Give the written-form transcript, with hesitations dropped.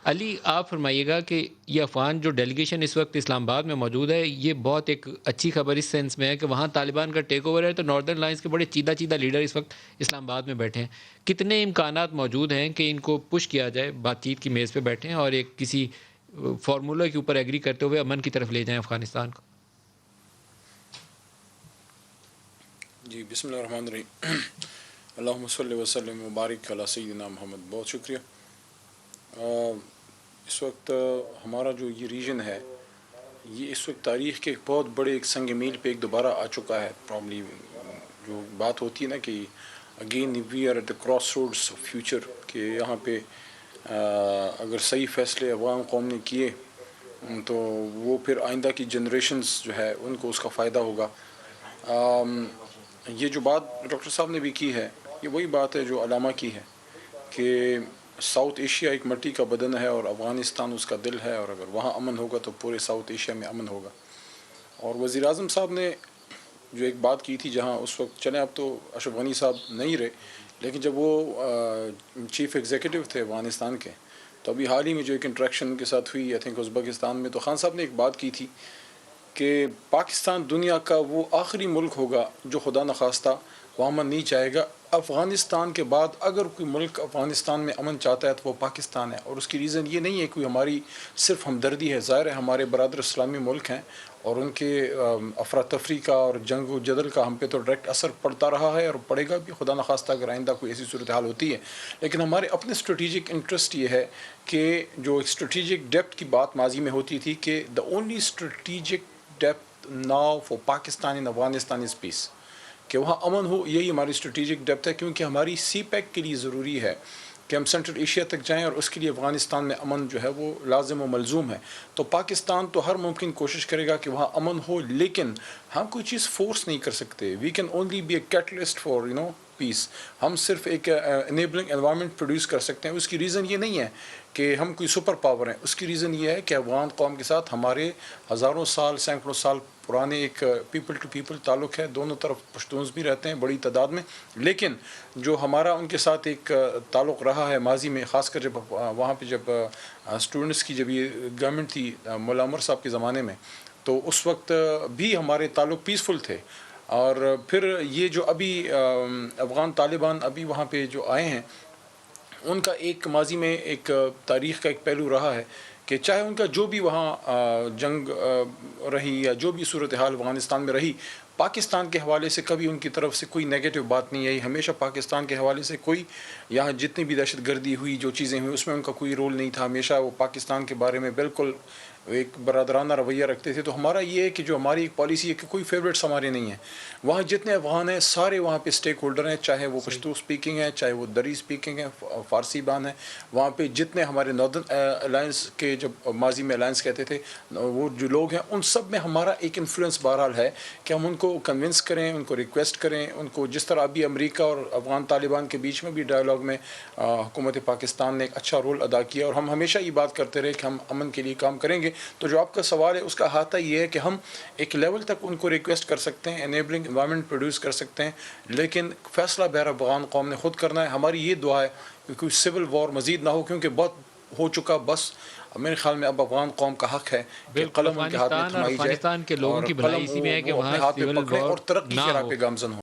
علی، آپ فرمائیے گا کہ یہ افغان جو ڈیلیگیشن اس وقت اسلام آباد میں موجود ہے، یہ بہت ایک اچھی خبر اس سینس میں ہے کہ وہاں طالبان کا ٹیک اوور ہے، تو ناردرن لائنس کے بڑے چیدہ چیدہ لیڈر اس وقت اسلام آباد میں بیٹھے ہیں۔ کتنے امکانات موجود ہیں کہ ان کو پش کیا جائے، بات چیت کی میز پہ بیٹھیں اور ایک کسی فارمولہ کے اوپر ایگری کرتے ہوئے امن کی طرف لے جائیں افغانستان کو؟ جی، بسم اللہ الرحمن الرحیم۔ اللہم صلی وسلم مبارک علی سیدنا محمد۔ بہت شکریہ۔ اس وقت ہمارا جو یہ ریجن ہے، یہ اس وقت تاریخ کے ایک بہت بڑے ایک سنگ میل پہ ایک دوبارہ آ چکا ہے۔ پرابلی جو بات ہوتی ہے نا کہ again we are at the crossroads of future, کہ یہاں پہ اگر صحیح فیصلے افغان قوم نے کیے تو وہ پھر آئندہ کی جنریشنز جو ہے ان کو اس کا فائدہ ہوگا۔ یہ جو بات ڈاکٹر صاحب نے بھی کی ہے، یہ وہی بات ہے جو علامہ کی ہے کہ ساؤتھ ایشیا ایک مٹی کا بدن ہے اور افغانستان اس کا دل ہے، اور اگر وہاں امن ہوگا تو پورے ساؤتھ ایشیا میں امن ہوگا۔ اور وزیر اعظم صاحب نے جو ایک بات کی تھی، جہاں اس وقت چلیں اب تو اشرف غنی صاحب نہیں رہے، لیکن جب وہ چیف ایگزیکٹو تھے افغانستان کے، تو ابھی حال ہی میں جو ایک انٹریکشن ان کے ساتھ ہوئی، آئی تھنک ازبکستان میں، تو خان صاحب نے ایک بات کی تھی کہ پاکستان دنیا کا وہ آخری ملک ہوگا جو خدا نخواستہ وہ امن نہیں چاہے گا۔ افغانستان کے بعد اگر کوئی ملک افغانستان میں امن چاہتا ہے تو وہ پاکستان ہے، اور اس کی ریزن یہ نہیں ہے کوئی ہماری صرف ہمدردی ہے، ظاہر ہے ہمارے برادر اسلامی ملک ہیں اور ان کے افراتفری کا اور جنگ و جدل کا ہم پہ تو ڈائریکٹ اثر پڑتا رہا ہے اور پڑے گا بھی، خدا نخواستہ اگر آئندہ کوئی ایسی صورتحال ہوتی ہے۔ لیکن ہمارے اپنے اسٹریٹجک انٹرسٹ یہ ہے کہ جو اسٹریٹجک ڈیپتھ کی بات ماضی میں ہوتی تھی کہ the only strategic depth now for Pakistan in Afghanistan is peace, کہ وہاں امن ہو، یہی ہماری اسٹریٹجک ڈیپتھ ہے، کیونکہ ہماری سی پیک کے لیے ضروری ہے کہ ہم سینٹرل ایشیا تک جائیں، اور اس کے لیے افغانستان میں امن جو ہے وہ لازم و ملزوم ہے۔ تو پاکستان تو ہر ممکن کوشش کرے گا کہ وہاں امن ہو، لیکن ہم کوئی چیز فورس نہیں کر سکتے۔ We can only be a catalyst for peace. ہم صرف ایک انیبلنگ انوائرمنٹ پروڈیوس کر سکتے ہیں۔ اس کی ریزن یہ نہیں ہے کہ ہم کوئی سپر پاور ہیں، اس کی ریزن یہ ہے کہ افغان قوم کے ساتھ ہمارے ہزاروں سال سینکڑوں سال پرانے ایک پیپل ٹو پیپل تعلق ہے، دونوں طرف پشتونز بھی رہتے ہیں بڑی تعداد میں، لیکن جو ہمارا ان کے ساتھ ایک تعلق رہا ہے ماضی میں، خاص کر جب وہاں پہ جب اسٹوڈنٹس کی جب یہ گورنمنٹ تھی مولا عمر صاحب کے زمانے میں، تو اس وقت بھی ہمارے تعلق پیسفل تھے۔ اور پھر یہ جو ابھی افغان طالبان ابھی وہاں پہ جو آئے ہیں، ان کا ایک ماضی میں ایک تاریخ کا ایک پہلو رہا ہے کہ چاہے ان کا جو بھی وہاں جنگ رہی یا جو بھی صورتحال افغانستان میں رہی، پاکستان کے حوالے سے کبھی ان کی طرف سے کوئی نیگیٹو بات نہیں آئی۔ ہمیشہ پاکستان کے حوالے سے کوئی، یہاں جتنی بھی دہشت گردی ہوئی، جو چیزیں ہوئی، اس میں ان کا کوئی رول نہیں تھا۔ ہمیشہ وہ پاکستان کے بارے میں بالکل ایک برادرانہ رویہ رکھتے تھے۔ تو ہمارا یہ ہے کہ جو ہماری ایک پالیسی ہے کہ کوئی فیوریٹس ہمارے نہیں ہیں، وہاں جتنے افغان ہیں سارے وہاں پہ اسٹیک ہولڈر ہیں، چاہے وہ پشتو اسپیکنگ ہے، چاہے وہ دری اسپیکنگ ہے، فارسی بان ہے، وہاں پہ جتنے ہمارے ناردرن الائنس کے جب ماضی میں الائنس کہتے تھے وہ جو لوگ ہیں، ان سب میں ہمارا ایک انفلوئنس بہرحال ہے کہ ہم ان کو کنونس کریں، ان کو ریکویسٹ کریں، ان کو جس طرح ابھی امریکہ اور افغان طالبان کے بیچ میں بھی ڈائلاگ میں حکومت پاکستان نے ایک اچھا رول ادا کیا، اور ہم ہمیشہ یہ بات کرتے رہے کہ ہم امن کے لیے کام کریں گے۔ تو جو آپ کا سوال ہے اس کا احاطہ یہ ہے کہ ہم ایک لیول تک ان کو ریکویسٹ کر سکتے ہیں، انیبلنگ انوائرمنٹ پروڈیوس کر سکتے ہیں، لیکن فیصلہ بہر افغان قوم نے خود کرنا ہے۔ ہماری یہ دعا ہے کہ کوئی سول وار مزید نہ ہو، کیونکہ بہت ہو چکا۔ بس میرے خیال میں اب افغان قوم کا حق ہے کہ بالکل، قلم ان کے ہاتھ میں افغانستان اور تھمائی جائے افغانستان کے لوگوں اور کی بھلائی قلم اسی میں ہے کہ وہ اپنے وہاں ہاتھ میں سول پکڑیں وار اور ترقی نہ کے راہ ہو۔ پہ گامزن ہوں۔